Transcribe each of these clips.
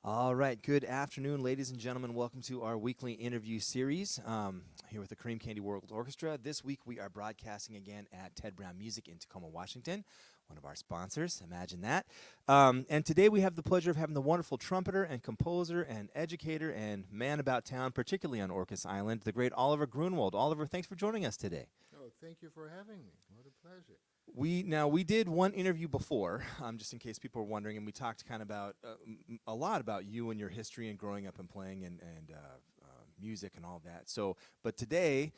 All right, good afternoon, ladies and gentlemen. Welcome to our weekly interview series here with the Cream Candy World Orchestra. This week we are broadcasting again at Ted Brown Music in Tacoma, Washington, one of our sponsors. Imagine that. And today we have the pleasure of having the wonderful trumpeter and composer and educator and man about town, particularly on Orcas Island, the great Oliver Groenewald. Oliver, thanks for joining us today. Oh, thank you for having me. What a pleasure. We did one interview before, just in case people were wondering, and we talked kind of about a lot about you and your history and growing up and playing and music and all that. So, but today,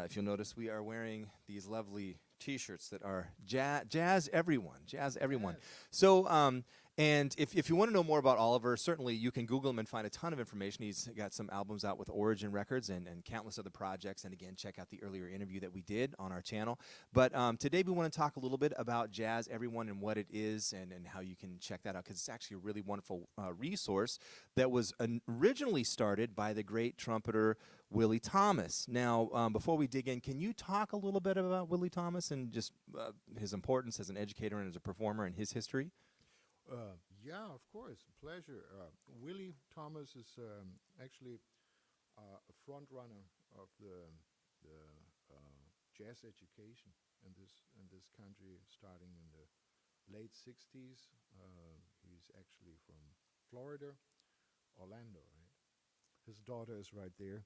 if you'll notice, we are wearing these lovely T-shirts that are jazz everyone, jazz everyone. Yes. So, and if you want to know more about Oliver, certainly you can Google him and find a ton of information. He's got some albums out with Origin Records and countless other projects. And again, check out the earlier interview that we did on our channel. But today we want to talk a little bit about Jazz Everyone and what it is and how you can check that out, because it's actually a really wonderful resource that was originally started by the great trumpeter Willie Thomas. Now, before we dig in, can you talk a little bit about Willie Thomas and just his importance as an educator and as a performer and his history? Yeah, of course. Pleasure. Willie Thomas is actually a front runner of the jazz education in this country, starting in the late '60s. He's actually from Florida, Orlando, right? His daughter is right there,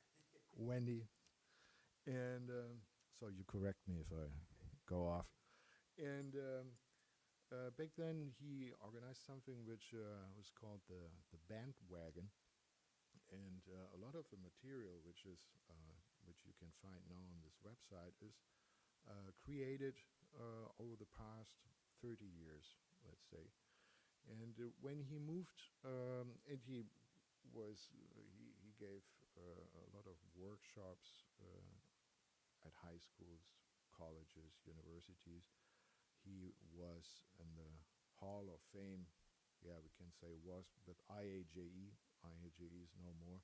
Wendy, and so you correct me if I go off. And back then, he organized something which was called the bandwagon, and a lot of the material which you can find now on this website is created over the past 30 years, let's say. And when he moved, and he gave a lot of workshops at high schools, colleges, universities. He was in the Hall of Fame, yeah, we can say was with IAJE. IAJE is no more,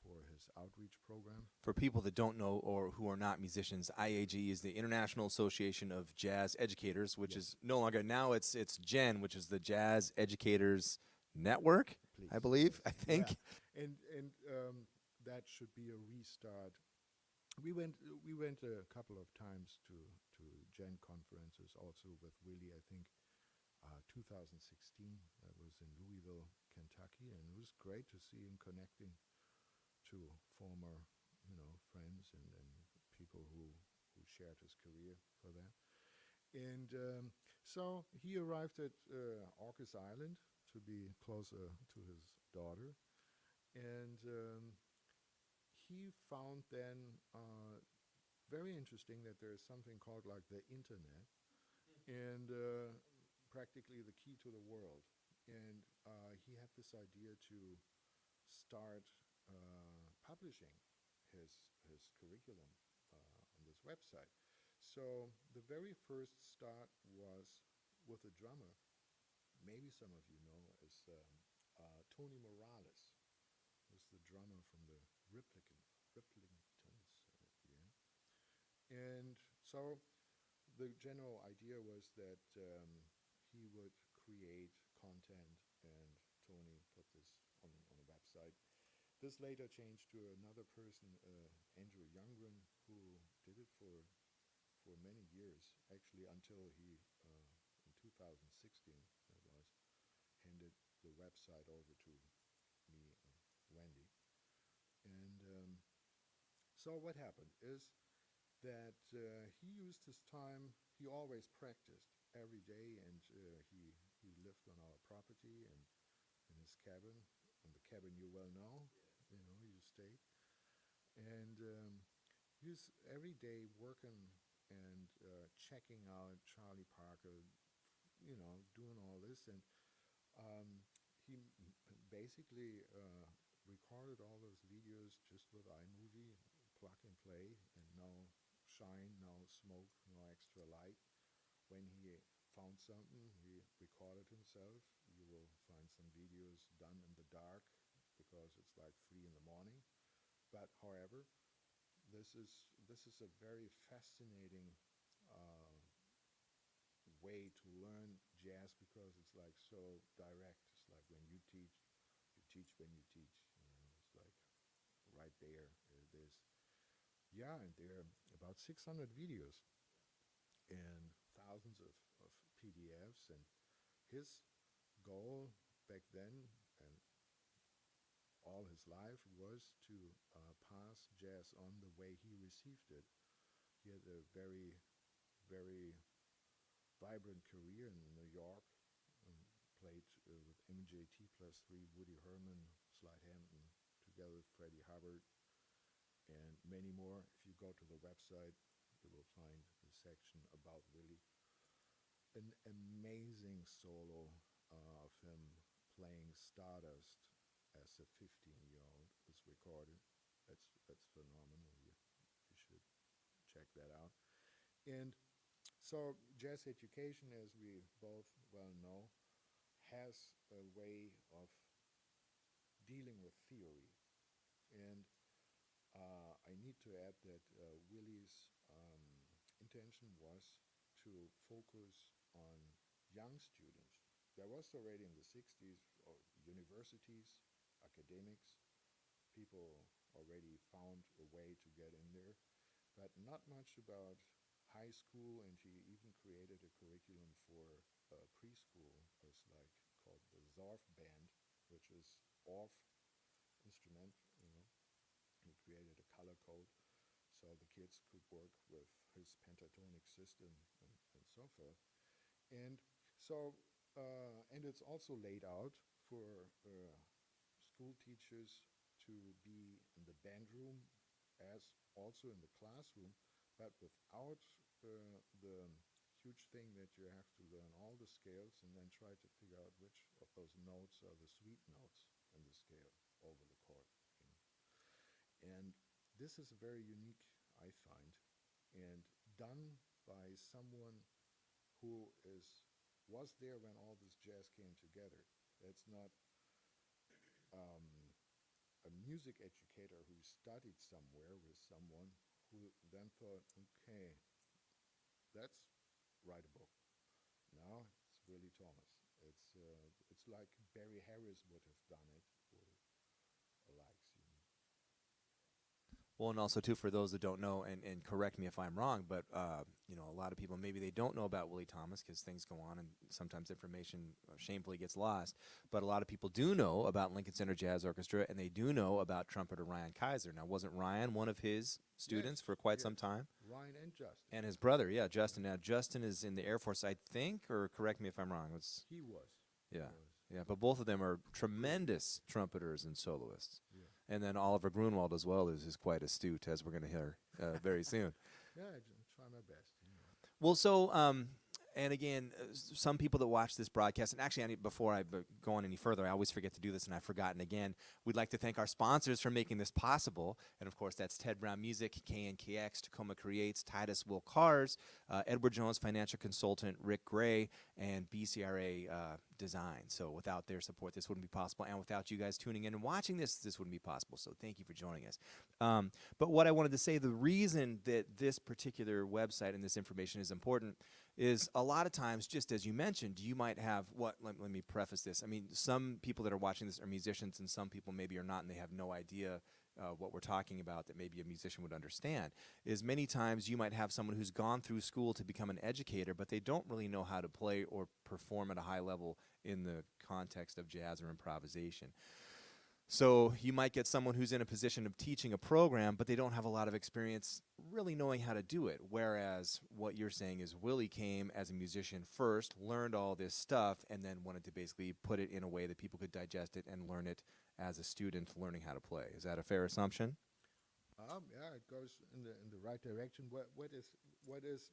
for his outreach program. For people that don't know or who are not musicians, IAG is the International Association of Jazz Educators, which Yes, is no longer now. It's JEN, which is the Jazz Educators Network, please. I believe. Yes, I yeah, think. and that should be a restart. We went a couple of times to Gen conferences, also with Willie. I think 2016. That was in Louisville, Kentucky, and it was great to see him connecting to former, friends and people who shared his career for that. And so he arrived at Orcas Island to be closer to his daughter, and he found then very interesting that there is something called like the internet, and practically the key to the world. And he had this idea to start publishing his curriculum on this website. So the very first start was with a drummer. Maybe some of you know is Tony Morales, was the drummer from the Riplingtons. Yeah. And so the general idea was that he would create content, and Tony put this on a website. This later changed to another person, Andrew Youngren, who did it for many years, actually until he, in 2016, that was, handed the website over to me and Wendy. And so what happened is that he used his time. He always practiced every day, and he lived on our property and in his cabin, in the cabin you well know, you stayed, and he was every day working and checking out Charlie Parker, doing all this, and he basically recorded all those videos just with iMovie, plug and play, and no shine, no smoke, no extra light. When he found something, he recorded himself. You will find some videos done in the dark because it's like 3 in the morning. But however, this is a very fascinating uh, way to learn jazz, because it's like so direct. It's like when you teach teach when you teach. It's like right there. There's yeah, and there are about 600 videos and thousands of PDFs. And his goal back then and all his life was to pass jazz on the way he received it. He had a very, very vibrant career in New York. Played with MJT plus three, Woody Herman, Slide Hampton, together with Freddie Hubbard, and many more. If you go to the website, you will find the section about Willie. An amazing solo of him playing Stardust as a 15-year-old is recorded. That's phenomenal. You should check that out. And so jazz education, as we both well know, has a way of dealing with theory. And I need to add that Willie's intention was to focus on young students. There was already in the 60s universities, academics, people already found a way to get in there, but not much about high school, and he even created a curriculum for preschool. It's like called the Zorf Band, which is off instrument, you know. He created a color code so the kids could work with his pentatonic system and so forth. And so, and it's also laid out for school teachers to be in the band room as also in the classroom, but without the huge thing that you have to learn all the scales and then try to figure out which of those notes are the sweet notes in the scale over the chord. And this is very unique, I find, and done by someone who was there when all this jazz came together. It's not a music educator who studied somewhere with someone who then thought, okay, let's write a book. No, it's Willie Thomas. It's like Barry Harris would have done it, or likes, you know. Well, and also too, for those that don't know, and correct me if I'm wrong, but you know, a lot of people maybe they don't know about Willie Thomas because things go on and sometimes information shamefully gets lost. But a lot of people do know about Lincoln Center Jazz Orchestra, and they do know about trumpeter Ryan Kaiser. Now, wasn't Ryan one of his students for quite some time? Ryan and Justin. And his brother, yeah, Justin. Now, Justin is in the Air Force, I think, or correct me if I'm wrong. He was. Yeah. Yeah, but both of them are tremendous trumpeters and soloists. Yeah. And then Oliver Groenewald as well is quite astute, as we're going to hear very soon. Yeah, I try my best. You know. Well, so, and again, some people that watch this broadcast, and actually, before I go on any further, I always forget to do this, and I've forgotten again. We'd like to thank our sponsors for making this possible, and of course, that's Ted Brown Music, KNKX, Tacoma Creates, Titus Will Cars, Edward Jones Financial Consultant, Rick Gray, and BCRA Design. So without their support, this wouldn't be possible, and without you guys tuning in and watching this wouldn't be possible. So thank you for joining us. But what I wanted to say, the reason that this particular website and this information is important is a lot of times, just as you mentioned, you might have let me preface this. I mean, some people that are watching this are musicians, and some people maybe are not, and they have no idea what we're talking about that maybe a musician would understand. Is many times you might have someone who's gone through school to become an educator, but they don't really know how to play or perform at a high level in the context of jazz or improvisation. So you might get someone who's in a position of teaching a program, but they don't have a lot of experience really knowing how to do it. Whereas what you're saying is Willie came as a musician first, learned all this stuff, and then wanted to basically put it in a way that people could digest it and learn it as a student learning how to play. Is that a fair assumption? Yeah, it goes in the right direction. What is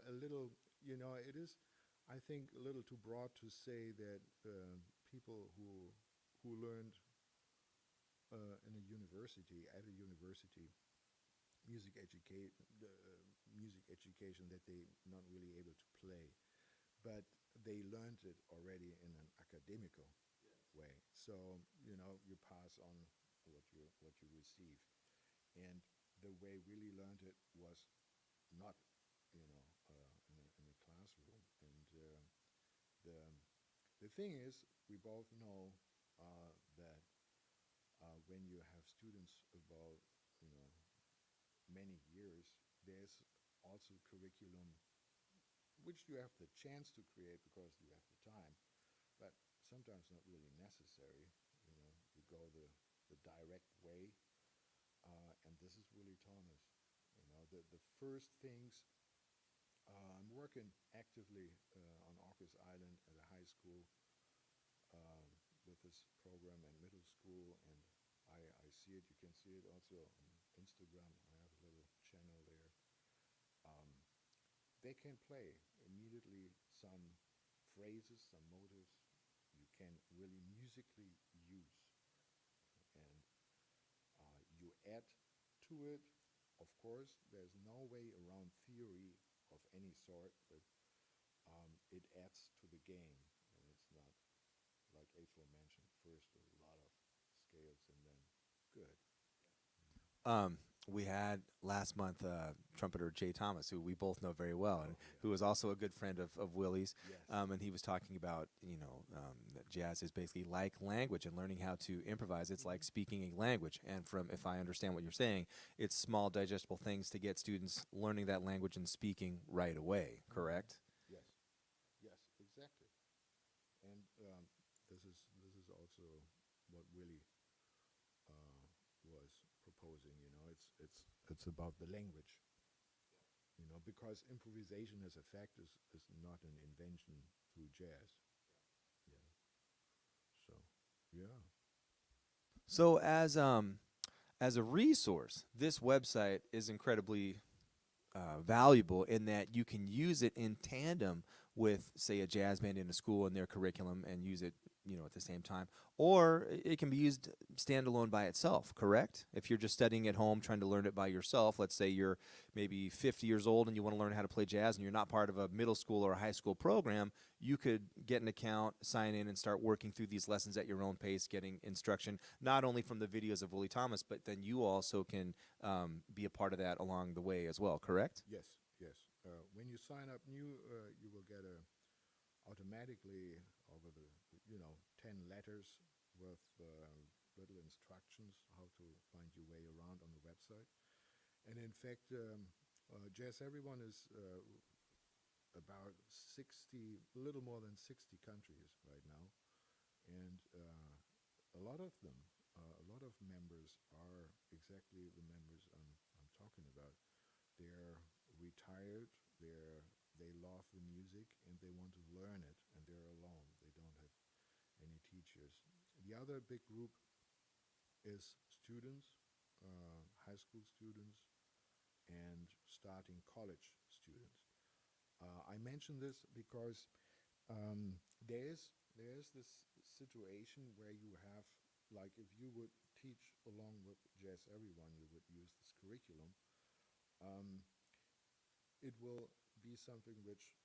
a little, you know, it is, I think, a little too broad to say that people who learned in a university, at a university, music education that they not really able to play, but they learned it already in an academical way. So you know, you pass on what you receive, and the way Willie learned it was not, you know, in a classroom. And the thing is, we both know that when you have students about, you know, many years, there's also curriculum which you have the chance to create because you have the time, but sometimes not really necessary. You know, you go the direct way, and this is really Thomas. You know, the first things, I'm working actively on Orcas Island at a high school with this program and middle school, and I see it. You can see it also on Instagram. I have a little channel there. Um, they can play immediately some phrases, some motives you can really musically use, and you add to it. Of course, there's no way around theory of any sort, but it adds to the game, and it's not like aforementioned. First, a lot of scales, and then good. We had last month trumpeter Jay Thomas, who we both know very well, and Yeah. who was also a good friend of Willie's. Yes. And he was talking about, that jazz is basically like language, and learning how to improvise. It's like speaking a language. And from, if I understand what you're saying, it's small, digestible things to get students learning that language and speaking right away. Correct? Yes. Yes. Exactly. And this is also what Willie was proposing. You know, it's about the language. You know, because improvisation as a fact is not an invention through jazz. Yeah. So, yeah. So as a resource, this website is incredibly valuable in that you can use it in tandem with, say, a jazz band in a school and their curriculum, and use it, at the same time. Or it can be used standalone by itself, correct? If you're just studying at home, trying to learn it by yourself, let's say you're maybe 50 years old and you want to learn how to play jazz and you're not part of a middle school or a high school program, you could get an account, sign in, and start working through these lessons at your own pace, getting instruction, not only from the videos of Willie Thomas, but then you also can be a part of that along the way as well, correct? Yes. Yes. When you sign up new, you will get automatically over the 10 letters with little instructions how to find your way around on the website. And in fact, Jazz Everyone is about 60, a little more than 60 countries right now, and a lot of them, a lot of members are exactly the members I'm talking about. They're retired. They love the music and they want to learn it, and they're alone. They don't have any teachers. The other big group is students, high school students, and starting college students. I mention this because there's this situation where you have, like, if you would teach along with Jazz Everyone, you would use this curriculum. Um, it will be something which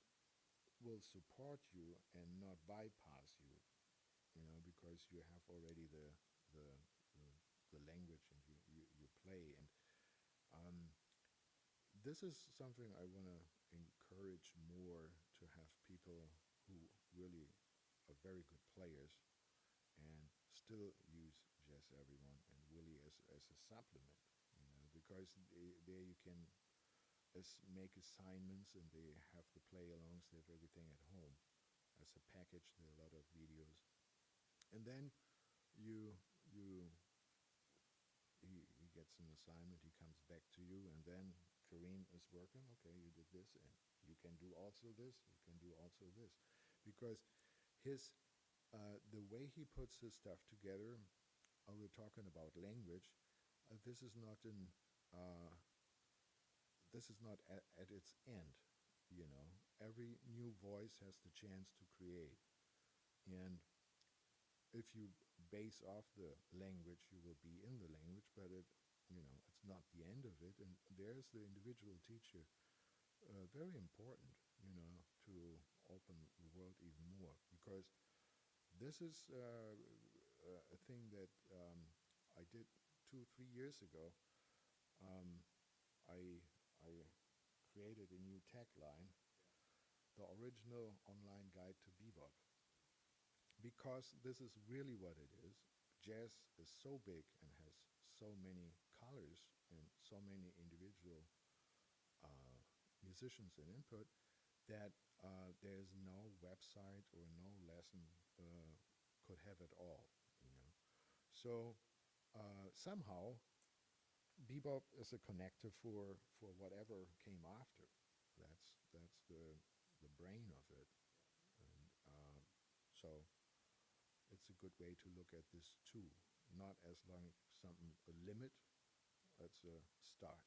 will support you and not bypass you, because you have already the the language, and you play. And um, this is something I want to encourage more, to have people who really are very good players and still use Jazz Everyone and Willie as a supplement, because there you can make assignments, and they have the play-alongs, they have everything at home as a package. There are a lot of videos, and then you you he gets an assignment, he comes back to you, and then Kareem is working. Okay, you did this, and you can do also this, you can do also this, because his the way he puts his stuff together. We're talking about language. This is not in this is not at its end. Every new voice has the chance to create, and if you base off the language, you will be in the language, but it's not the end of it. And there's the individual teacher, very important, to open the world even more, because this is a thing that I did 2-3 years ago. Um, I created a new tagline: the original online guide to bebop, because this is really what it is. jazz is so big and has so many colors and so many individual uh, musicians and input that there's no website or no lesson uh, could have it all, you know. So somehow bebop is a connector for whatever came after. That's the brain of it, and so it's a good way to look at this too. Not as long something a limit, it's a start.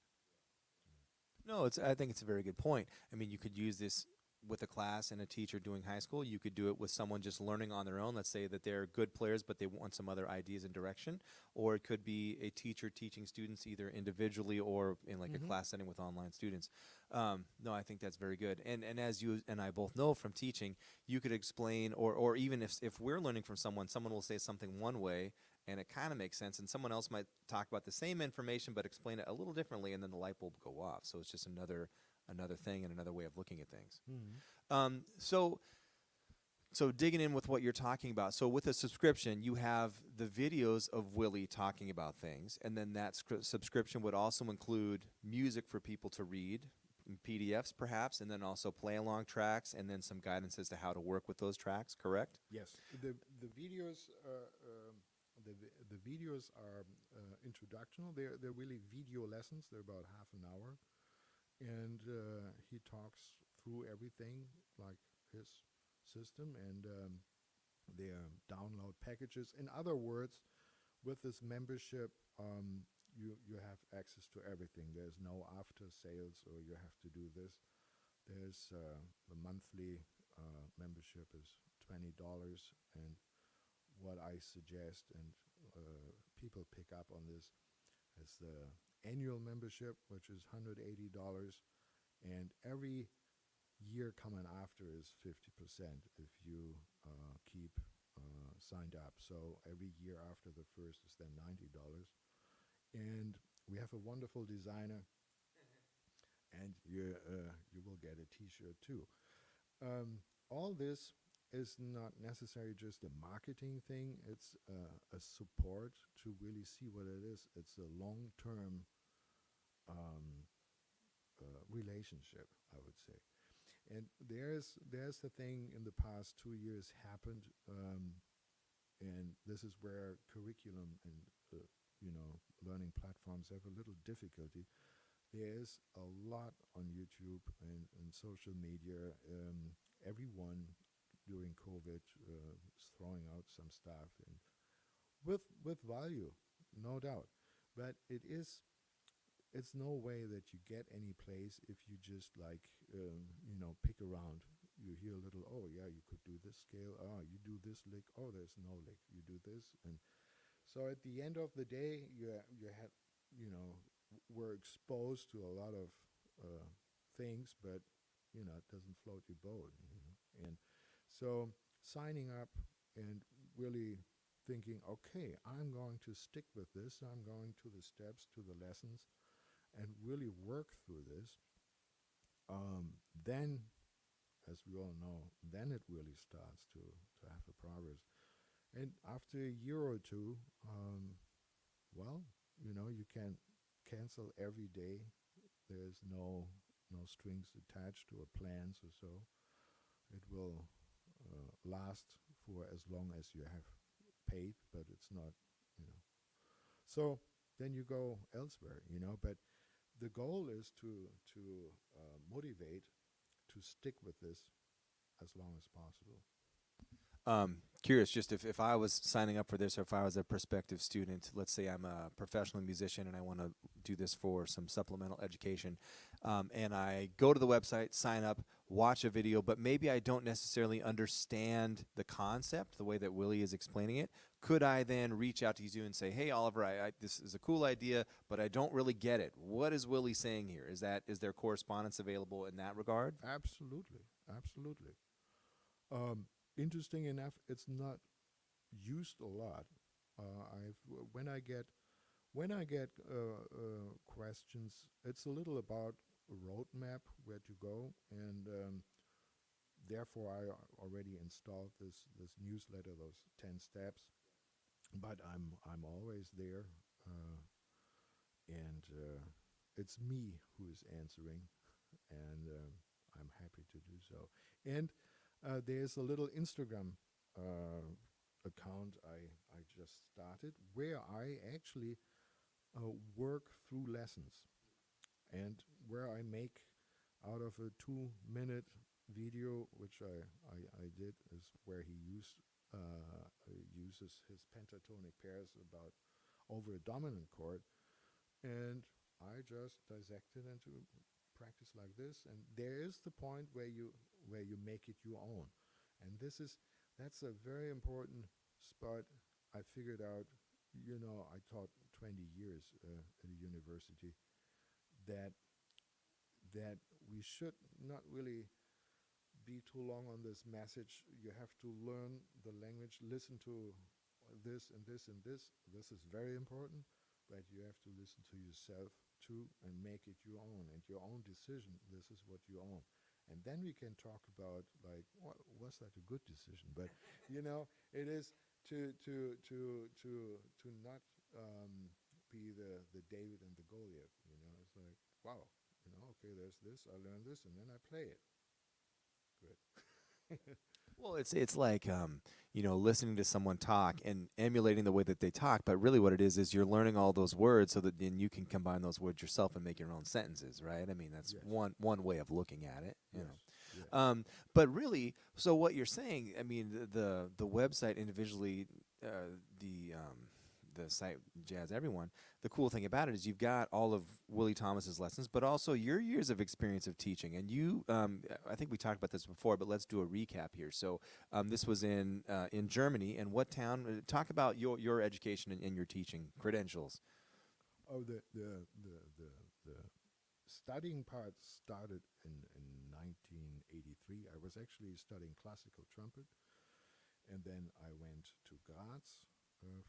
No, I think it's a very good point. I mean, you could use this with a class and a teacher doing high school. You could do it with someone just learning on their own. Let's say that they're good players, but they want some other ideas and direction. Or it could be a teacher teaching students either individually or in like a Mm-hmm. class setting with online students. No, I think that's very good. And as you and I both know from teaching, you could explain, or even if we're learning from someone will say something one way, and it kind of makes sense, and someone else might talk about the same information but explain it a little differently, and then the light bulb go off. So it's just another thing and another way of looking at things. Mm-hmm. So digging in with what you're talking about. So with a subscription, you have the videos of Willie talking about things, and then that subscription would also include music for people to read, PDFs perhaps, and then also play along tracks, and then some guidance as to how to work with those tracks. Correct? Yes, the videos the videos are introductional. They're really video lessons. They're about half an hour, and he talks through everything like his system, and their download packages. In other words, with this membership, you have access to everything. There's no after sales, or you have to do this. There's the monthly membership is $20, and what I suggest, and people pick up on this, is the annual membership, which is $180, and every year coming after is 50% if you keep signed up. So every year after the first is then $90, and we have a wonderful designer, and you will get a T-shirt too. All this is not necessarily just a marketing thing. It's a support to really see what it is. It's a long-term um, relationship, I would say. And there's the thing in the past 2 years happened, and this is where curriculum and learning platforms have a little difficulty. There's a lot on YouTube and social media. Everyone during COVID is throwing out some stuff, and with value, no doubt. But it's no way that you get any place if you just like pick around. You hear a little, oh yeah, you could do this scale. Oh, you do this lick. Oh, there's no lick. You do this, and so at the end of the day, you had we're exposed to a lot of things, but it doesn't float your boat. And so signing up and really thinking, okay, I'm going to stick with this. I'm going to the steps, to the lessons, and really work through this. Then, as we all know, then it really starts to have a progress. And after a year or two, well, you can cancel every day. There's no strings attached to a plans or so. It will last for as long as you have paid, but it's not, you know. So then you go elsewhere, But the goal is to motivate to stick with this as long as possible. Curious, just if I was signing up for this, or if I was a prospective student, let's say I'm a professional musician and I want to do this for some supplemental education, and I go to the website, sign up, watch a video, but maybe I don't necessarily understand the concept the way that Willie is explaining it. Could I then reach out to you and say, hey, Oliver, this is a cool idea, but I don't really get it. What is Willie saying here? Is there correspondence available in that regard? Absolutely, absolutely. Interesting enough, it's not used a lot. When I get questions, it's a little about a roadmap where to go, and therefore I already installed this newsletter, those 10 steps, but I'm always there, uh, and it's me who is answering, and I'm happy to do so. And there's a little Instagram account I just started where I actually work through lessons, and where I make out of a 2 minute video, which I did, is where he uses his pentatonic pairs about over a dominant chord, and I just dissect it into practice like this. And there is the point where you make it your own, and that's a very important spot. I figured out, I taught 20 years at a university, that that we should not really be too long on this message. You have to learn the language, listen to this and this and this. This is very important, but you have to listen to yourself too and make it your own and your own decision. This is what you own. And then we can talk about, like, was that a good decision? But it is to not be the David and the Goliath. It's like, wow, okay, there's this. I learn this, and then I play it. Good. Well, it's like listening to someone talk and emulating the way that they talk. But really, what it is you're learning all those words so that then you can combine those words yourself and make your own sentences, right? I mean, that's Yes. one way of looking at it. You Yes. know. Yes. But really, so what you're saying, I mean, the website individually, the site Jazz Everyone. The cool thing about it is you've got all of Willie Thomas's lessons, but also your years of experience of teaching. And you, I think we talked about this before, but let's do a recap here. So this was in Germany. And what town? Talk about your education and your teaching credentials. Oh, the studying part started in 1983. I was actually studying classical trumpet, and then I went to Graz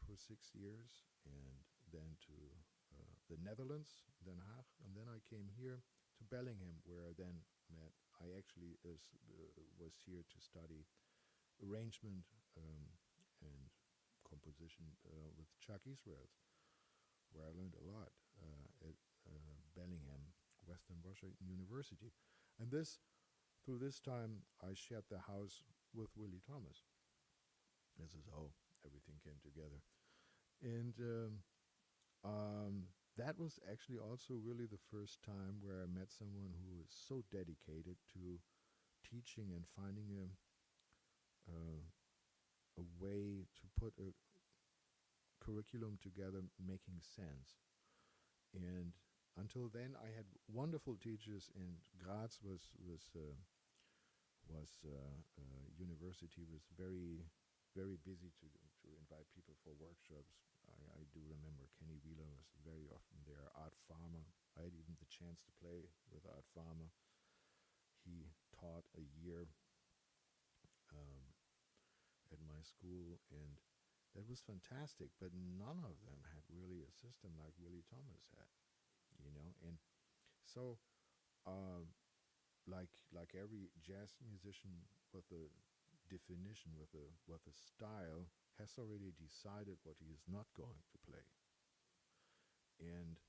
for 6 years, and then to the Netherlands, Den Haag, and then I came here to Bellingham, where I then met. I actually was here to study arrangement and composition with Chuck Israels, where I learned a lot at Bellingham, Western Washington University. And through this time, I shared the house with Willie Thomas. This is how everything came together. And that was actually also really the first time where I met someone who was so dedicated to teaching and finding a way to put a curriculum together making sense. And until then, I had wonderful teachers, and Graz university was very busy to invite people for workshops. I do remember Kenny Wheeler was very often there. Art Farmer, I had even the chance to play with Art Farmer. He taught a year at my school, and that was fantastic. But none of them had really a system like Willie Thomas had. And so, like every jazz musician with a definition, with a style, has already decided what he is not going to play, and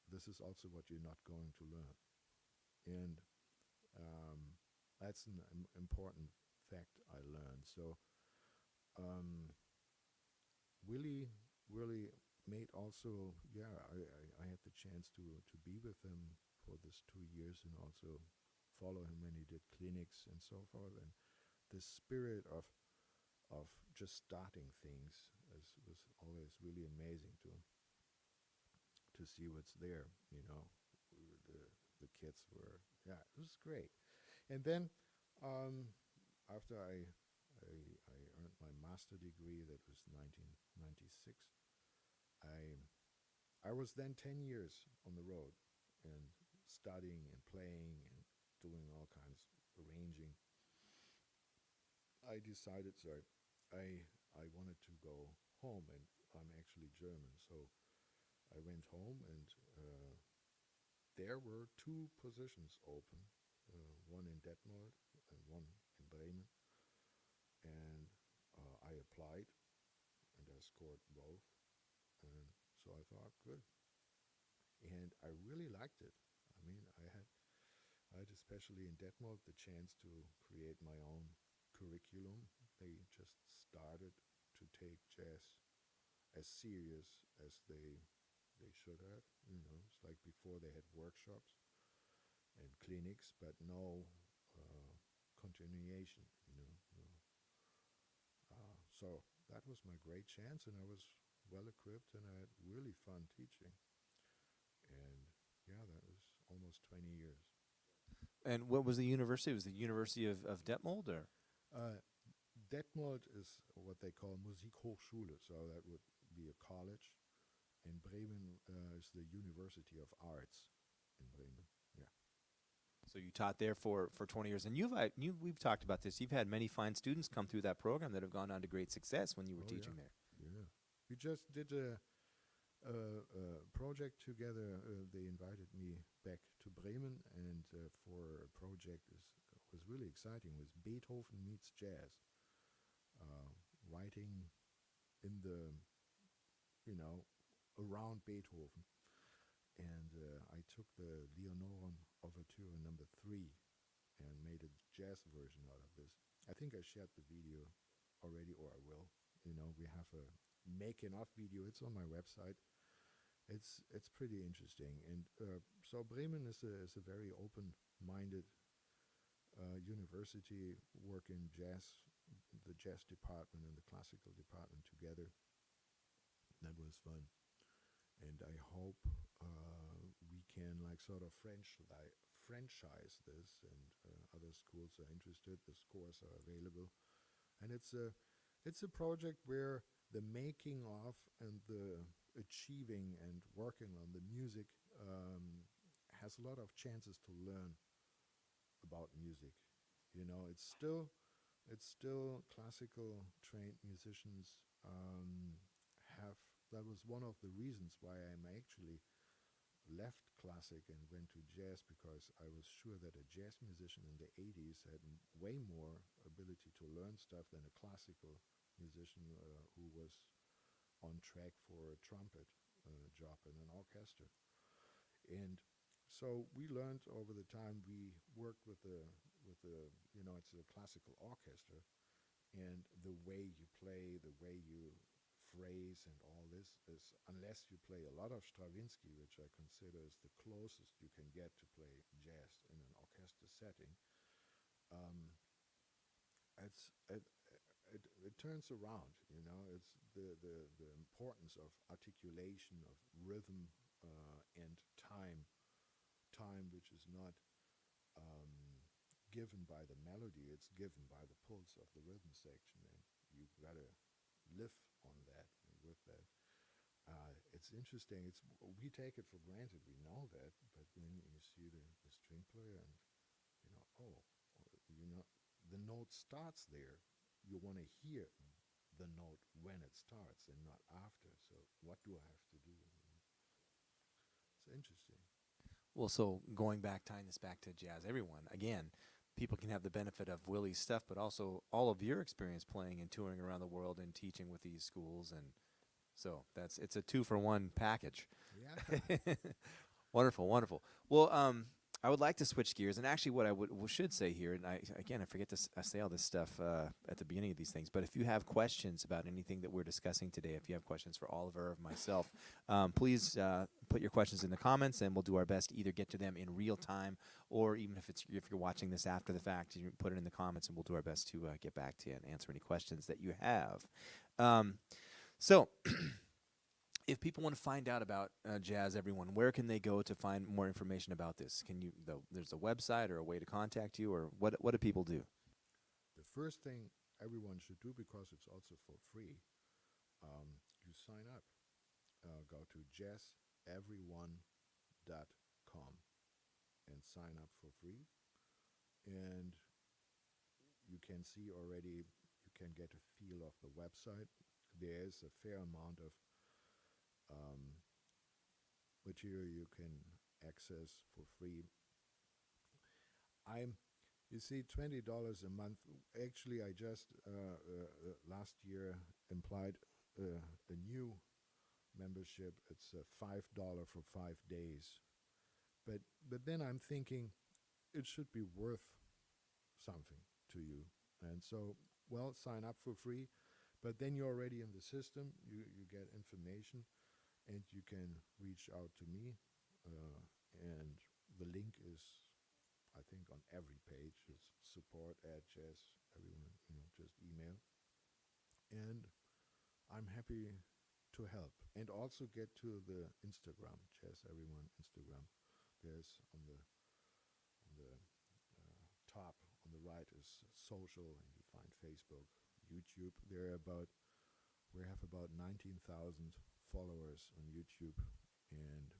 this is also what you're not going to learn. And that's an important fact I learned. So um, Willie really made also, I had the chance to be with him for this 2 years, and also follow him when he did clinics and so forth. And the spirit of just starting things was always really amazing to see what's there. The the kids were, it was great. And then after I earned my master degree, that was 1996. I was then 10 years on the road and studying and playing and doing all kinds of arranging. I decided, sorry, I wanted to go home, and I'm actually German, so I went home, and there were two positions open, one in Detmold and one in Bremen, and I applied, and I scored both, and so I thought, good. And I really liked it. I mean, I had especially in Detmold the chance to create my own curriculum. They just started to take jazz as serious as they should have. You know, it's like before they had workshops and clinics, but no uh, continuation. You know, no. So that was my great chance, and I was well equipped, and I had really fun teaching. And yeah, that was almost 20 years. And what was the university? Was the University of Detmold, or? Uh, Detmold is what they call Musik Hochschule, so that would be a college. And Bremen is the University of Arts in Bremen. Yeah. So you taught there for 20 years, and we've talked about this. You've had many fine students come through that program that have gone on to great success when you were Oh teaching yeah, there. yeah. We just did a project together. They invited me back to Bremen, and for a project was really exciting. Was Beethoven meets jazz, uh, writing in the around Beethoven, and I took the Leonoran Overture number 3 and made a jazz version out of this. I think I shared the video already, or I will. You know, we have a making of video. It's on my website. It's pretty interesting, and so Bremen is a very open-minded university, working the jazz department and the classical department together. That was fun, and I hope we can like sort of franchise this, and other schools are interested. The scores are available, and it's a project where the making of and the achieving and working on the music has a lot of chances to learn about music. You know, it's still classical trained musicians have. That was one of the reasons why I'm actually left classic and went to jazz, because I was sure that a jazz musician in the 80s had way more ability to learn stuff than a classical musician who was on track for a trumpet job in an orchestra. And so we learned over the time. We worked with the it's a classical orchestra, and the way you play, the way you phrase, and all this is, unless you play a lot of Stravinsky, which I consider is the closest you can get to play jazz in an orchestra setting, um, it's it turns around. You know, it's the importance of articulation, of rhythm, and time which is not given by the melody, it's given by the pulse of the rhythm section, and you gotta live on that and with that. It's interesting. We take it for granted. We know that, but then you see the string player, and you know, the note starts there. You want to hear the note when it starts and not after. So what do I have to do? It's interesting. Well, so going back, tying this back to jazz, everyone, again, people can have the benefit of Willie's stuff, but also all of your experience playing and touring around the world and teaching with these schools. And so it's a 2-for-1 package. Yeah. Wonderful, wonderful. Well, I would like to switch gears, and actually, what I should say here, and I forget to I say all this stuff at the beginning of these things. But if you have questions about anything that we're discussing today, if you have questions for Oliver or myself, please put your questions in the comments, and we'll do our best to either get to them in real time, or even if you're watching this after the fact, you put it in the comments, and we'll do our best to get back to you and answer any questions that you have. So. If people want to find out about jazz, everyone, where can they go to find more information about this? There's a website or a way to contact you, or what do people do? The first thing everyone should do, because it's also for free, you sign up. Go to jazzeveryone.com and sign up for free. And you can see already, you can get a feel of the website. There is a fair amount of material you can access for free. You see, $20 a month. Actually, I just last year a new membership. It's $5 for 5 days. But then I'm thinking it should be worth something to you, and so well, sign up for free. But then you're already in the system. You get information, and you can reach out to me. And the link is, I think, on every page. It's support at jazz. Everyone, just email. And I'm happy to help. And also get to the Instagram, Jazz Everyone Instagram. There's on the top on the right is social, and you find Facebook, YouTube. We have about 19,000 followers on YouTube, and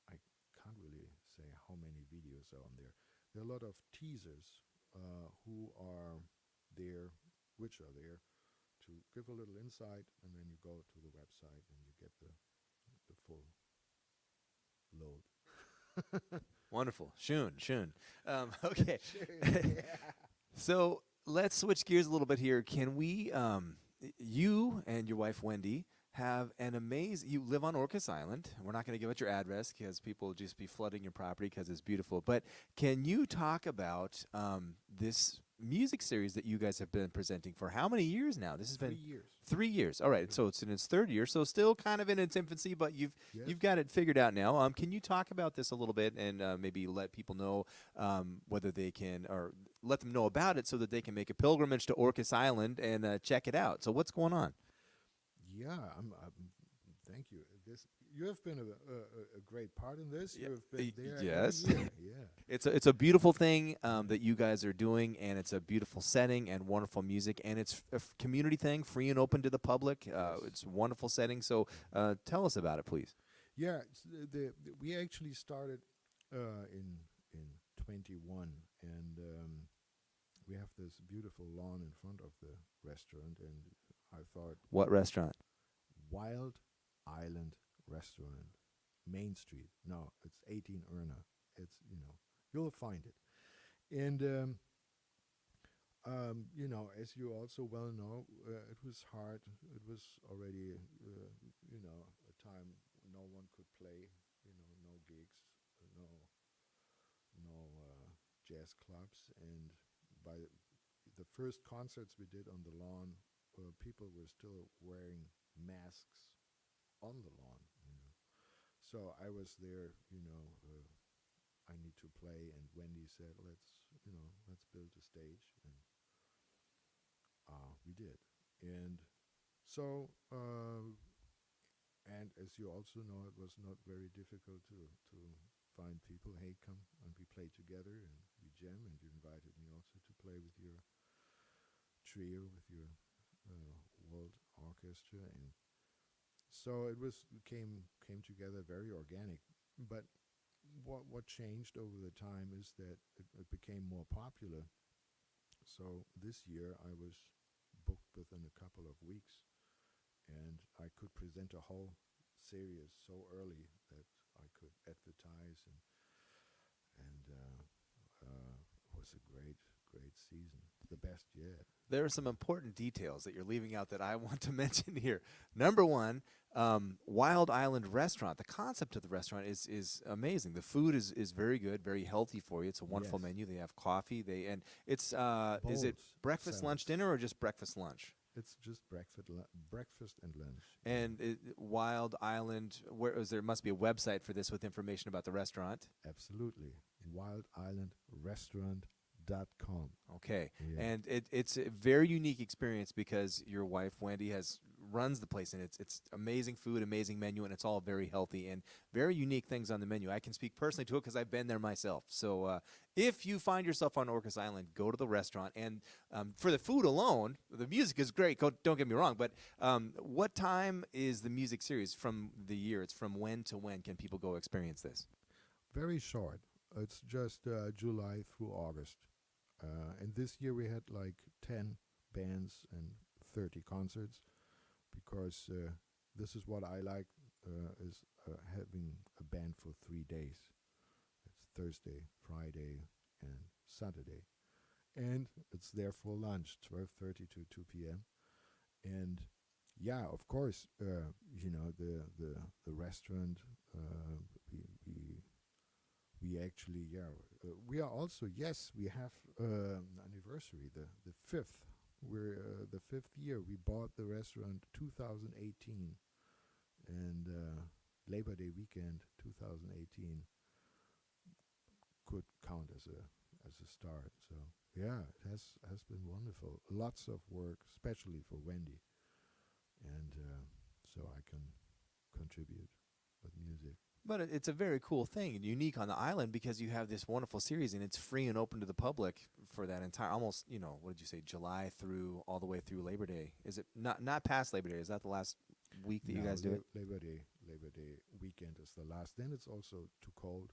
I can't really say how many videos are on there. There are a lot of teasers who are there, which are there to give a little insight, and then you go to the website and you get the full load. Wonderful. Schön. Okay. Yeah. So let's switch gears a little bit here. Can we, you and your wife Wendy have an amazing, you live on Orcas Island. We're not going to give out your address because people will just be flooding your property because it's beautiful. But can you talk about this music series that you guys have been presenting for how many years now? This has 3 been years. 3 years. All right. So it's in its third year. So still kind of in its infancy, but Yes. you've got it figured out now. Can you talk about this a little bit and maybe let people know whether they can, or let them know about it so that they can make a pilgrimage to Orcas Island and check it out? So what's going on? Yeah, thank you. You have been a great part in this. Yeah, You have been there. every yes. year. Yeah. It's a beautiful thing that you guys are doing, and it's a beautiful setting and wonderful music, and it's a community thing, free and open to the public. It's a wonderful setting. So tell us about it, please. Yeah, we actually started in 21, and we have this beautiful lawn in front of the restaurant, and I thought What restaurant? Wild Island Restaurant, Main Street. No, it's 18 Erna. It's you'll find it, and as you also well know, it was hard. It was already a time no one could play. No gigs, no jazz clubs, and by the first concerts we did on the lawn, people were still wearing masks on the lawn. So I was there. I need to play, and Wendy said, let's build a stage," and we did. And so, and as you also know, it was not very difficult to find people. Hey, come and we play together and we jam. And you invited me also to play with your trio, with your world orchestra, and so it came together very organic. But what changed over the time is that it became more popular. So this year I was booked within a couple of weeks, and I could present a whole series so early that I could advertise, and it was a great season, the best yet. There are some important details that you're leaving out that I want to mention here. Number one, Wild Island Restaurant. The concept of the restaurant is amazing. The food is very good, very healthy for you. It's a wonderful Yes. menu. They have coffee. And it's is it Bowls, breakfast, lunch, salads. dinner, or just breakfast, lunch? It's just breakfast and lunch. And Wild Island, there must be a website for this with information about the restaurant. Absolutely. WildIslandRestaurant.com. Okay, Yeah. and it's a very unique experience because your wife Wendy runs the place, and it's amazing food, amazing menu, and it's all very healthy and very unique things on the menu. I can speak personally to it because I've been there myself. So if you find yourself on Orcas Island, go to the restaurant, and for the food alone, the music is great. Don't get me wrong, but what time is the music series from the year? It's from when to when can people go experience this? Very short. It's just July through August. And this year we had like 10 bands and 30 concerts, because this is what I like, is having a band for 3 days. It's Thursday, Friday, and Saturday. And it's there for lunch, 12:30 to 2 p.m. And Yeah, of course. The restaurant. Uh, we we we actually, we are also, yes, we have anniversary, the fifth. We're the fifth year. We bought the restaurant 2018, and Labor Day weekend 2018 could count as a start. So yeah, it has been wonderful. Lots of work, especially for Wendy, and so I can contribute with music. But it's a very cool thing and unique on the island because you have this wonderful series and it's free and open to the public for that entire almost, what did you say, July through all the way through Labor Day. Is it not past Labor Day? Is that the last week that you guys do it? Labor Day weekend is the last. Then it's also too cold.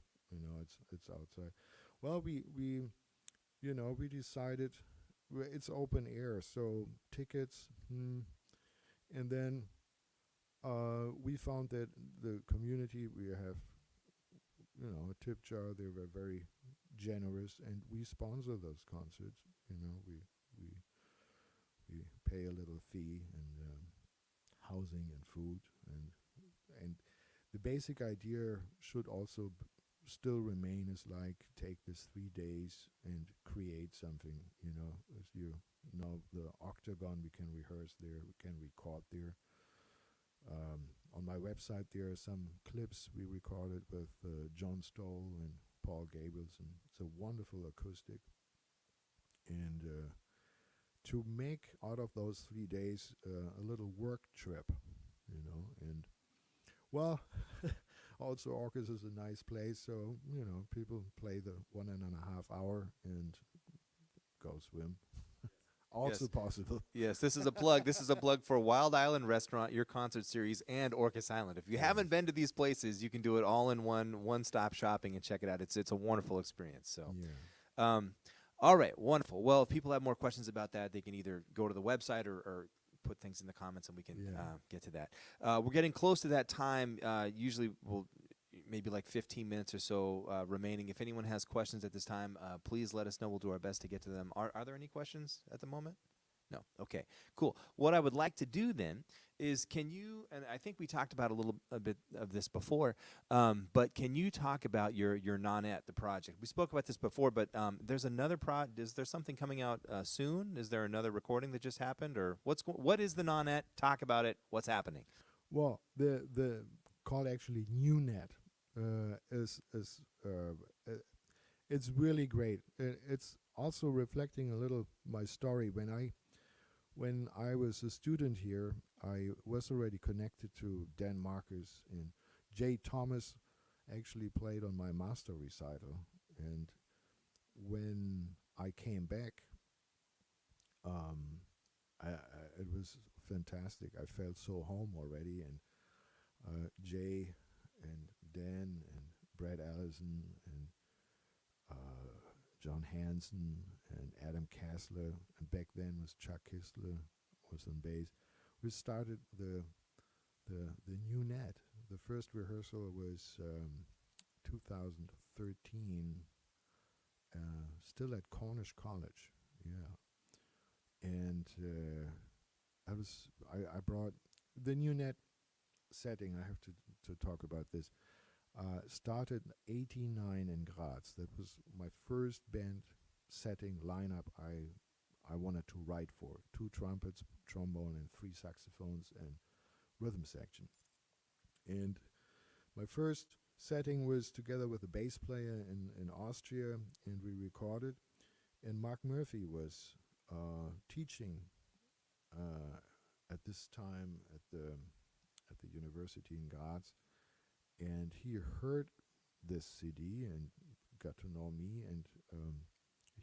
It's outside. Well, we decided it's open air, so tickets. And then we found that the community, we have, a tip jar. They were very generous, and we sponsor those concerts. We we pay a little fee and housing and food, and the basic idea should also still remain is like take this 3 days and create something. As you know, the octagon, we can rehearse there, we can record there. On my website, there are some clips we recorded with John Stoll and Paul Gables, and it's a wonderful acoustic. And to make out of those 3 days a little work trip, and well, also Orcas is a nice place, so people play the 1.5 hour and go swim. Also Yes. possible. Yes, this is a plug. This is a plug for Wild Island Restaurant, your concert series, and Orcas Island. If you haven't been to these places, you can do it all in one-stop shopping and check it out. It's a wonderful experience. So, Yeah. All right, wonderful. Well, if people have more questions about that, they can either go to the website or put things in the comments, and we can get to that. We're getting close to that time. Usually, we'll maybe like 15 minutes or so remaining. If anyone has questions at this time, please let us know. We'll do our best to get to them. Are there any questions at the moment? No. Okay, cool. What I would like to do then is, can you, and I think we talked about a bit of this before, but can you talk about your nonette, the project? We spoke about this before, but there's another is there something coming out soon? Is there another recording that just happened, or what is the nonette? Talk about it. What's happening? Well, the called actually New Net is it's really great. It's also reflecting a little my story. When I was a student here, I was already connected to Dan Marcus, and Jay Thomas actually played on my master recital. And when I came back, it was fantastic. I felt so home already, and Jay and Dan and Brad Allison and John Hansen and Adam Kassler, and back then was Chuck Kistler was on bass. We started the new net. The first rehearsal was 2013, still at Cornish College. Yeah, and I brought the new net setting. I have to talk about this. Started in '89 in Graz. That was my first band setting lineup I wanted to write for. 2 trumpets, trombone, and 3 saxophones and rhythm section. And my first setting was together with a bass player in Austria, and we recorded. And Mark Murphy was teaching at this time at the university in Graz, and he heard this CD and got to know me, and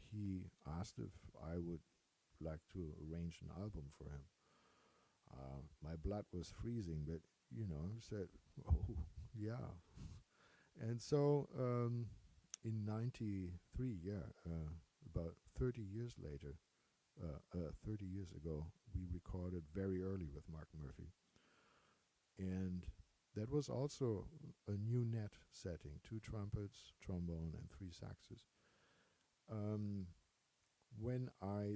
he asked if I would like to arrange an album for him. My blood was freezing, but said, "Oh, yeah." And so in '93, about 30 years later, 30 years ago, we recorded very early with Mark Murphy, and that was also a new net setting: 2 trumpets, trombone, and 3 saxes.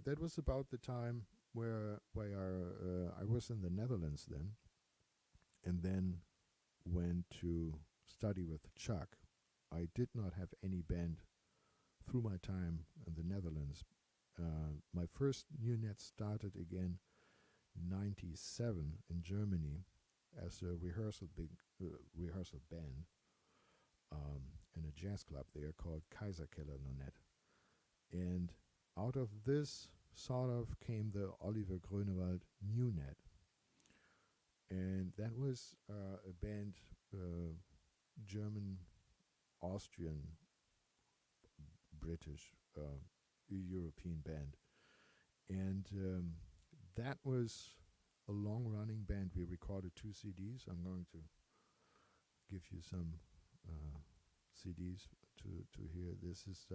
That was about the time where I was in the Netherlands then, and then went to study with Chuck. I did not have any band through my time in the Netherlands. My first new net started again '97 in Germany as a rehearsal band in a jazz club there called Kaiserkeller Nonet. And out of this sort of came the Oliver Groenewald new net. And that was a band, German, Austrian, British, European band. And that was a long-running band. We recorded 2 CDs. I'm going to give you some CDs to hear. This is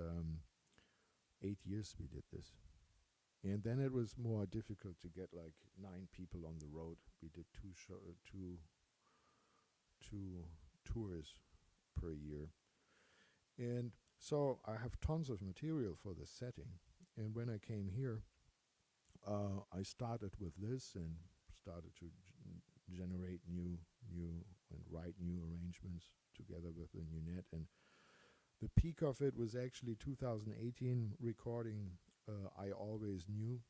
8 years we did this. And then it was more difficult to get like 9 people on the road. We did two tours per year. And so I have tons of material for the setting. And when I came here, I started with this and started to generate new and write new arrangements together with the new net. And the peak of it was actually 2018 recording I Always Knew.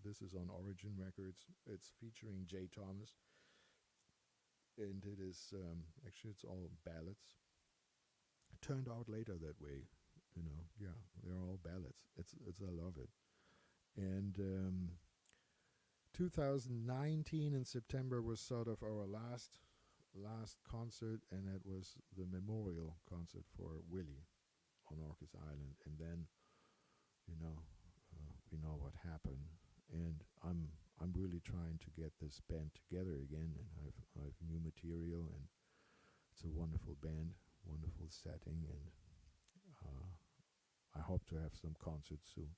This is on Origin Records. It's featuring Jay Thomas. And it is, actually it's all ballads. It turned out later that way, you know, yeah, they're all ballads. I love it. And 2019 in September was sort of our last concert, and it was the memorial concert for Willie on Orcas Island. And then, you know, we know what happened. And I'm really trying to get this band together again, and I've new material, and it's a wonderful band, wonderful setting, and I hope to have some concerts soon.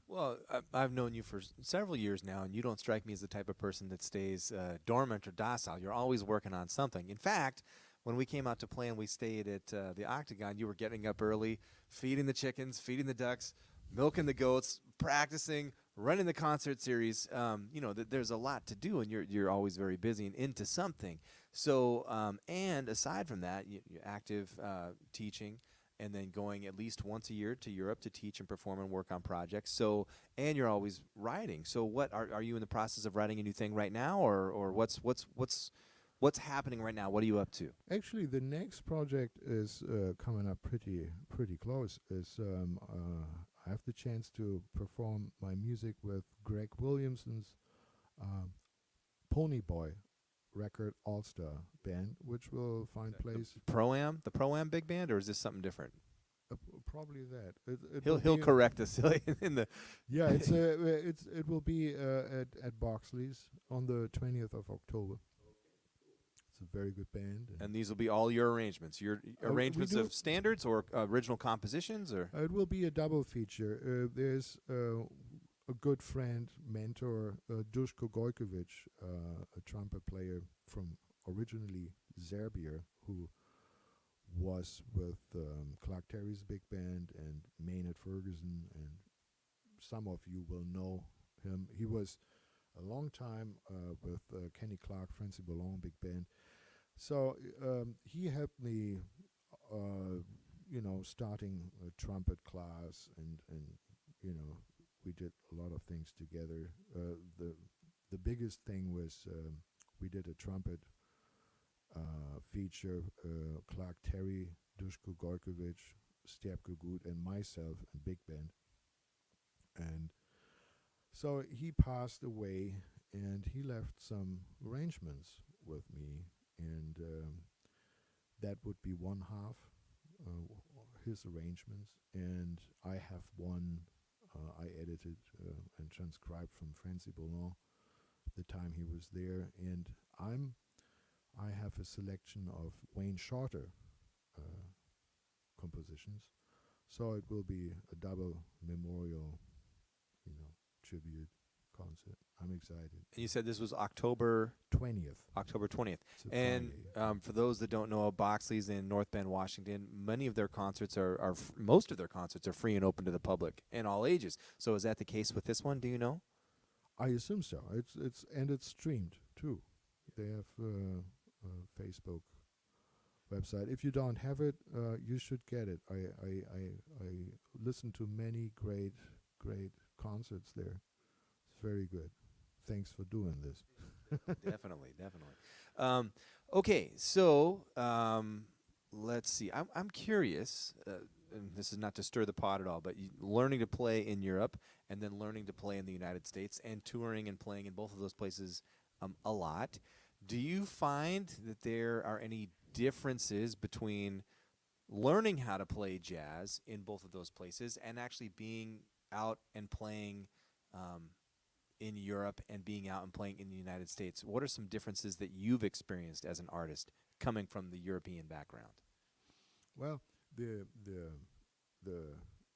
Well, I've known you for several years now, and you don't strike me as the type of person that stays dormant or docile. You're always working on something. In fact, when we came out to play and we stayed at the Octagon, you were getting up early, feeding the chickens, feeding the ducks, milking the goats, practicing, running the concert series. You know, there's a lot to do, and you're always very busy and into something. So, and aside from that, you're active teaching, and then going at least once a year to Europe to teach and perform and work on projects. So, and you're always writing. So, what are you in the process of writing a new thing right now, or what's happening right now? What are you up to? Actually, the next project is coming up pretty close. I have the chance to perform my music with Greg Williamson's Pony Boy record all-star band, which will find place The Pro-Am big band, or is this something different? probably that. He'll correct us in the. Yeah, it will be at Boxley's on the 20th of October. It's a very good band. And these will be all your arrangements. Your arrangements of standards or original compositions, or it will be a double feature. There's a good friend, mentor, Duško Gojkovic, a trumpet player from originally Serbia, who was with Clark Terry's big band and Maynard Ferguson, and some of you will know him. He was a long time with Kenny Clark, Francie Boulogne big band. So he helped me, starting a trumpet class, and we did a lot of things together. The biggest thing was we did a trumpet feature, Clark Terry, Duško Gojkovic, Stjepko Gut, and myself and big band. And so he passed away, and he left some arrangements with me, and that would be one half his arrangements, and I have one I edited and transcribed from Francie Boulogne the time he was there, and I have a selection of Wayne Shorter compositions, so it will be a double memorial, tribute concert. I'm excited. And you said this was October 20th. 20th. It's a And Friday. for those that don't know, Boxley's in North Bend, Washington. Many of their concerts most of their concerts are free and open to the public and all ages. So is that the case with this one? Do you know? I assume so. It's streamed too. They have a Facebook website. If you don't have it, you should get it. I listened to many great concerts there. It's very good. Thanks for doing this. Definitely. Okay, so let's see. I'm curious, and this is not to stir the pot at all, but learning to play in Europe and then learning to play in the United States and touring and playing in both of those places a lot. Do you find that there are any differences between learning how to play jazz in both of those places and actually being out and playing in Europe and being out and playing in the United States? What are some differences that you've experienced as an artist coming from the European background? Well, the the the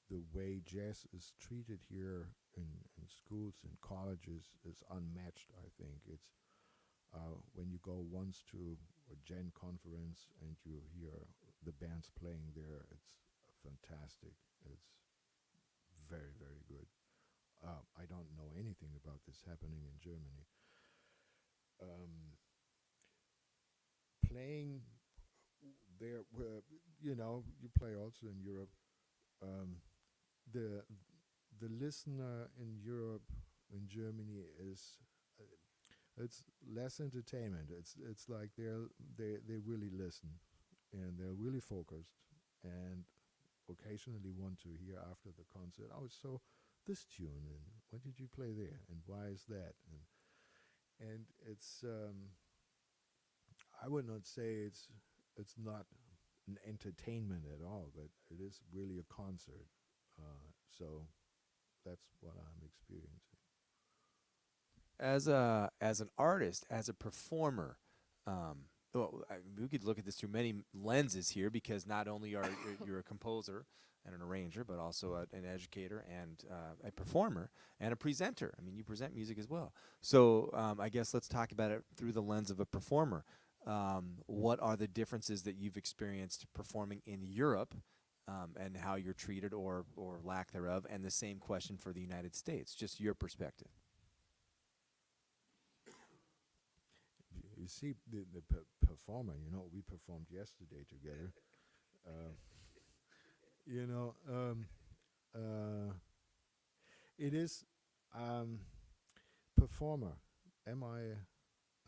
the way jazz is treated here in schools and colleges is unmatched. I think it's when you go once to a Gen conference and you hear the bands playing there, it's fantastic. It's very good. I don't know anything about this happening in Germany. Um, Playing there, you play also in Europe. Um, the the listener in Europe, in Germany, is it's less entertainment. It's like they really listen and they're really focused and occasionally want to hear after the concert. Oh, so this tune and what did you play there and why is that and it's I would not say it's not an entertainment at all, but it is really a concert. So that's what I'm experiencing. As an artist, as a performer, we could look at this through many lenses here because not only are you're a composer and an arranger, but also an educator and a performer and a presenter. I mean, you present music as well. So I guess let's talk about it through the lens of a performer. What are the differences that you've experienced performing in Europe and how you're treated or lack thereof? And the same question for the United States, just your perspective. You see, the performer. We performed yesterday together. uh, you know, it is performer. Am I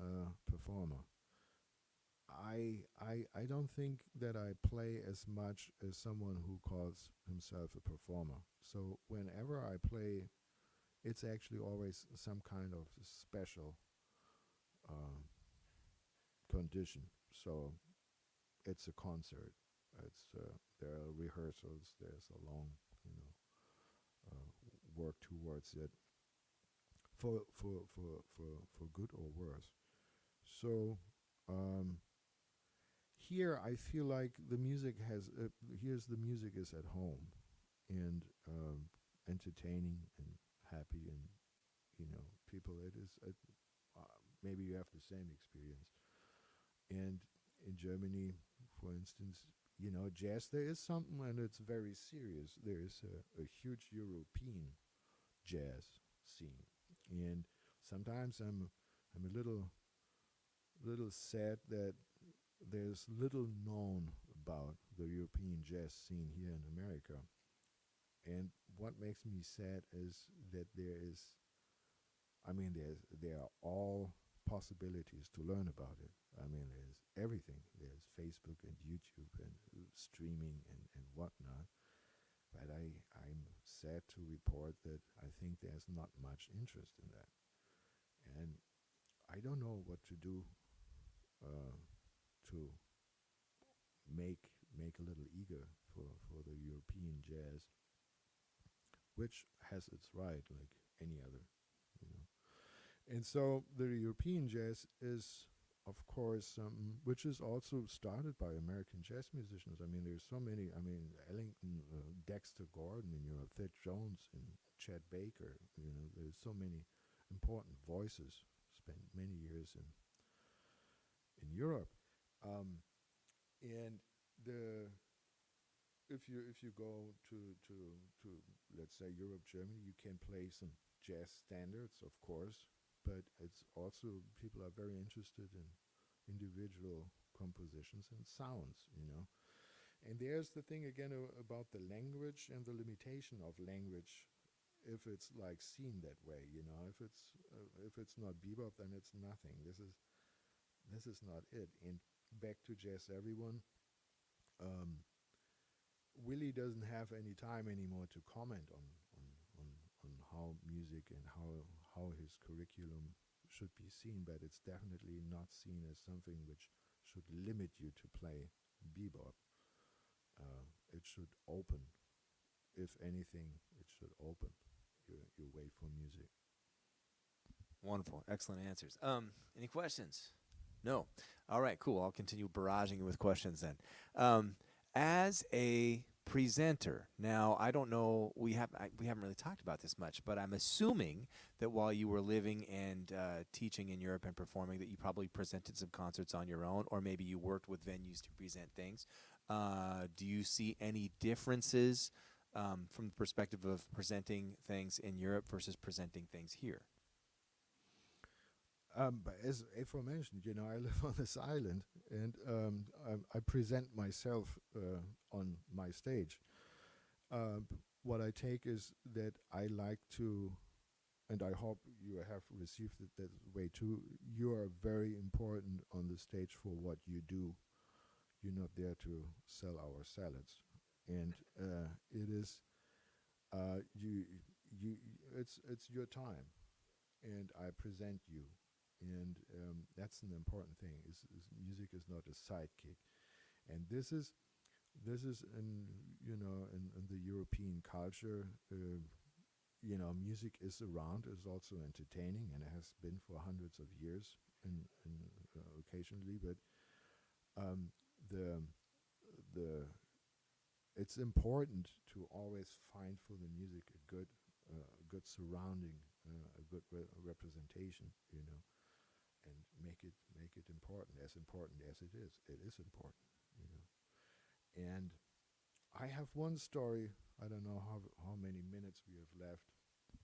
a performer? I don't think that I play as much as someone who calls himself a performer. So whenever I play, it's actually always some kind of special uh, condition. So it's a concert. It's there are rehearsals. There's a long, work towards it for good or worse. So um, here I feel like the music has here's the music is at home and entertaining and happy and people. It is maybe you have the same experience. And in Germany, for instance, jazz, there is something, and it's very serious. There is a huge European jazz scene, and sometimes I'm a little sad that there's little known about the European jazz scene here in America. And what makes me sad is that there are all possibilities to learn about it. I mean, there's everything. There's Facebook and YouTube and streaming and whatnot. But I'm sad to report that I think there's not much interest in that. And I don't know what to do uh, to make a little eager for the European jazz, which has its right, like any other, you know. And so the European jazz is, of course, something which is also started by American jazz musicians. I mean, there's so many. I mean, Ellington, Dexter Gordon, and Thad Jones and Chet Baker. There's so many important voices. Spent many years in Europe, and the if you go to let's say Europe, Germany, you can play some jazz standards, of course, but it's also people are very interested in individual compositions and sounds, you know. And there's the thing again about the language and the limitation of language. If it's like seen that way, you know, if it's not bebop, then it's nothing. This is not it. And back to jazz, everyone. Um, Willie doesn't have any time anymore to comment on, on how music and how his curriculum should be seen, but it's definitely not seen as something which should limit you to play bebop. It should open. If anything, it should open your way for music. Wonderful. Excellent answers. Any questions? No. All right, cool. I'll continue barraging you with questions then. As a presenter, now I don't know, we haven't really talked about this much, but I'm assuming that while you were living and teaching in Europe and performing, that you probably presented some concerts on your own, or maybe you worked with venues to present things. Do you see any differences from the perspective of presenting things in Europe versus presenting things here? But as aforementioned, you know, I live on this island, and I present myself on my stage. What I take is that I like to, and I hope you have received it that way too. You are very important on the stage for what you do. You're not there to sell our salads, and it is you. It's your time, and I present you. And that's an important thing. Is music is not a sidekick, and this is in in the European culture. You know, music is around, is also entertaining, and it has been for hundreds of years, and occasionally. But the the it's important to always find for the music a good surrounding, a good representation. You know, and make it important as it is. It is important, you know. And I have one story. I don't know how many minutes we have left.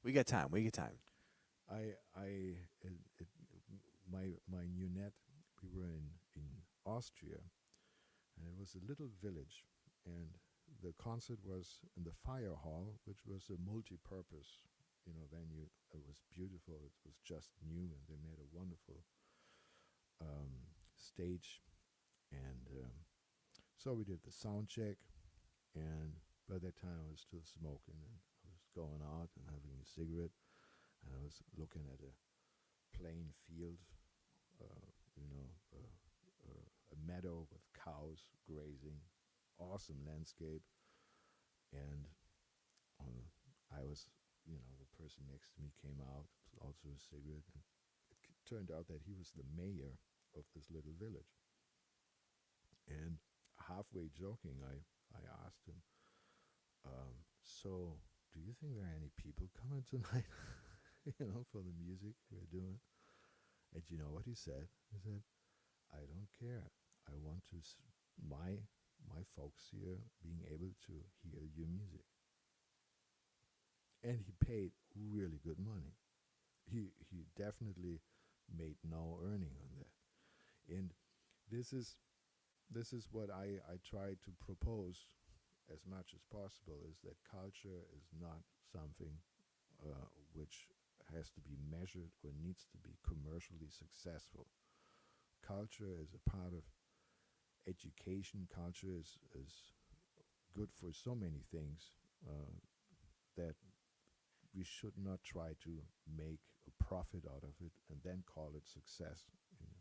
We got time. We got time. My Unette. We were in Austria, and it was a little village, and the concert was in the fire hall, which was a multi-purpose, you know, venue. It was beautiful. It was just new, and they made a wonderful stage. And so we did the sound check, and by that time I was still smoking, and I was going out and having a cigarette, and I was looking at a plain field, you know, a meadow with cows grazing, awesome landscape, and I was, you know, the person next to me came out, also a cigarette, and it turned out that he was the mayor of this little village. And halfway joking, I asked him, so do you think there are any people coming tonight, you know, for the music we're doing? And you know what he said? He said, I don't care. I want to my folks here being able to hear your music. And he paid really good money. He definitely made no earning on that. And this is what I try to propose as much as possible, is that culture is not something which has to be measured or needs to be commercially successful. Culture is a part of education. Culture is good for so many things that we should not try to make a profit out of it and then call it success. You know,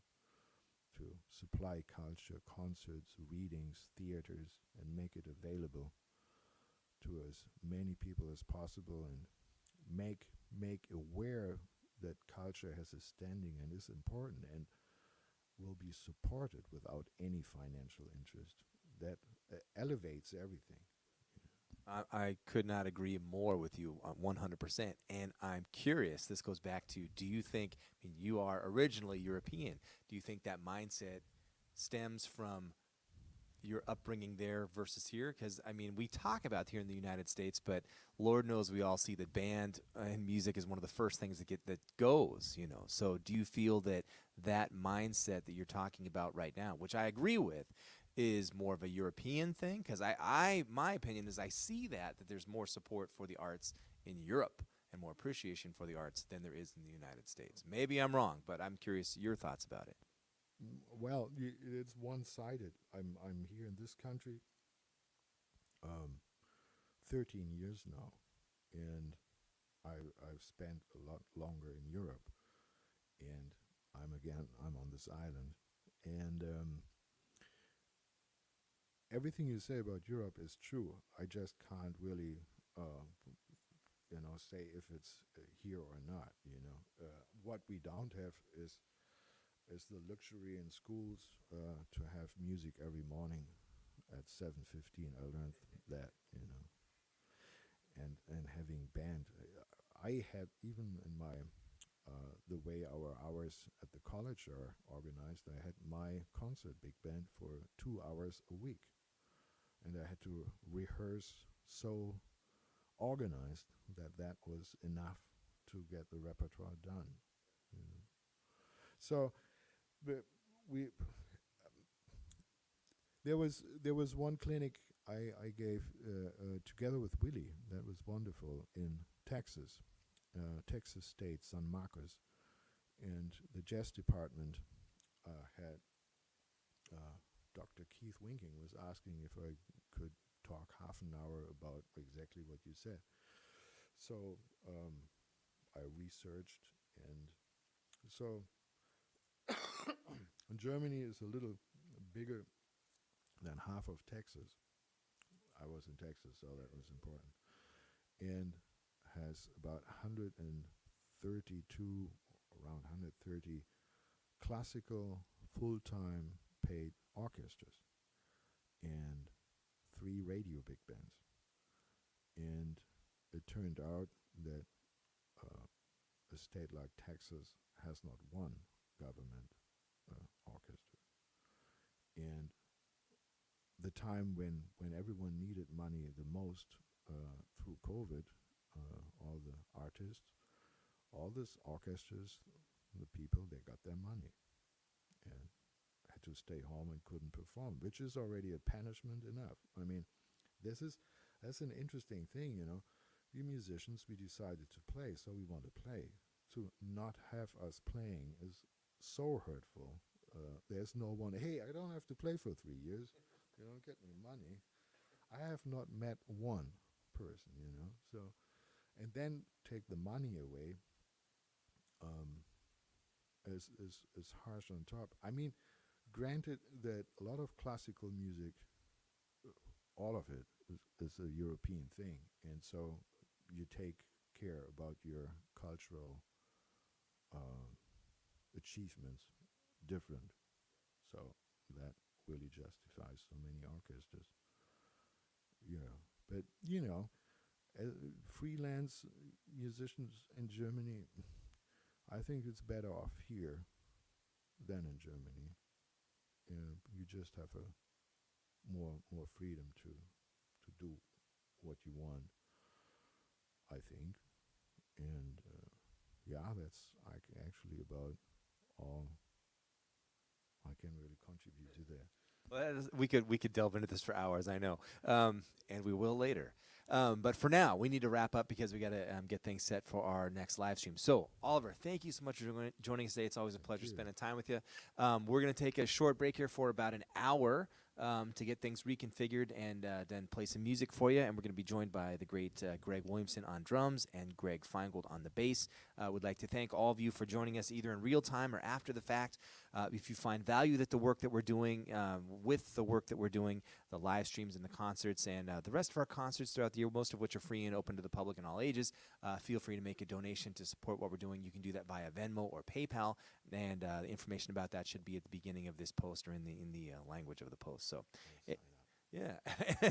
to supply culture, concerts, readings, theaters, and make it available to as many people as possible, and make aware that culture has a standing and is important and will be supported without any financial interest. That elevates everything. I could not agree more with you 100%. And I'm curious, this goes back to, do you think, I mean, you are originally European. Do you think that mindset stems from your upbringing there versus here? Because, I mean, we talk about here in the United States, but Lord knows we all see that band and music is one of the first things that goes, you know. So do you feel that that mindset that you're talking about right now, which I agree with, is more of a European thing? Because my opinion is I see that there's more support for the arts in Europe and more appreciation for the arts than there is in the United States. Maybe I'm wrong, but I'm curious your thoughts about it. Well, it's one-sided. I'm here in this country, um, 13 years now, and I've spent a lot longer in Europe, and I'm on this island, and everything you say about Europe is true. I just can't really, say if it's here or not. What we don't have is the luxury in schools to have music every morning at 7:15. I learned that, and having band. I had, even in my the way our hours at the college are organized, I had my concert big band for 2 hours a week, and I had to rehearse so organized that that was enough to get the repertoire done. You know. So, but we there was one clinic I gave together with Willie that was wonderful in Texas, Texas State, San Marcos, and the jazz department had Dr. Keith Winking was asking if I could talk half an hour about exactly what you said. So I researched, and so Germany is a little bigger than half of Texas. I was in Texas, so that was important. And has about 132, around 130 classical full-time paid orchestras and 3 radio big bands. And it turned out that a state like Texas has not one government orchestra. And the time when everyone needed money the most through COVID, all the artists, all these orchestras, the people, they got their money and had to stay home and couldn't perform, which is already a punishment enough. I mean, that's an interesting thing, We musicians, we decided to play, so we want to play. To not have us playing is so hurtful. There's no one, hey, I don't have to play for 3 years. You don't get me money. I have not met one person, So, and then take the money away is harsh on top. I mean, granted that a lot of classical music, all of it is a European thing, and so you take care about your cultural achievements different. So that really justifies so many orchestras. But freelance musicians in Germany, I think it's better off here than in Germany. You just have a more freedom to do what you want, I think. And that's actually about all I can really contribute to that. Well, we could delve into this for hours, I know, and we will later. But for now, we need to wrap up because we got to get things set for our next live stream. So, Oliver, thank you so much for joining us today. It's always a pleasure spending time with you. We're going to take a short break here for about an hour to get things reconfigured and then play some music for you. And we're going to be joined by the great Greg Williamson on drums and Greg Feingold on the bass. Would like to thank all of you for joining us either in real time or after the fact. If you find value that the work that we're doing, with the work that we're doing, the live streams and the concerts and the rest of our concerts throughout the year, most of which are free and open to the public in all ages, feel free to make a donation to support what we're doing. You can do that via Venmo or PayPal, and the information about that should be at the beginning of this post or in the language of the post. So, Yeah,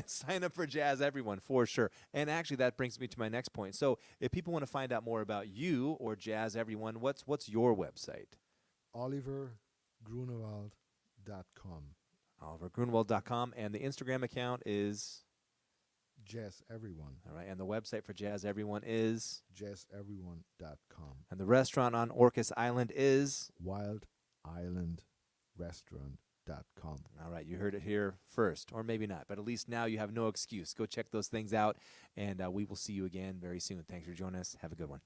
sign up for Jazz Everyone for sure. And actually, that brings me to my next point. So, if people want to find out more about you or Jazz Everyone, what's your website? OliverGroenewald.com. OliverGroenewald.com, and the Instagram account is Jazz Everyone. all right, and the website for Jazz Everyone is JazzEveryone.com. and the restaurant on Orcas Island is WildIslandRestaurant.com. all right. You heard it here first, or maybe not, but at least now you have no excuse. Go check those things out, and we will see you again very soon. Thanks for joining us. Have a good one.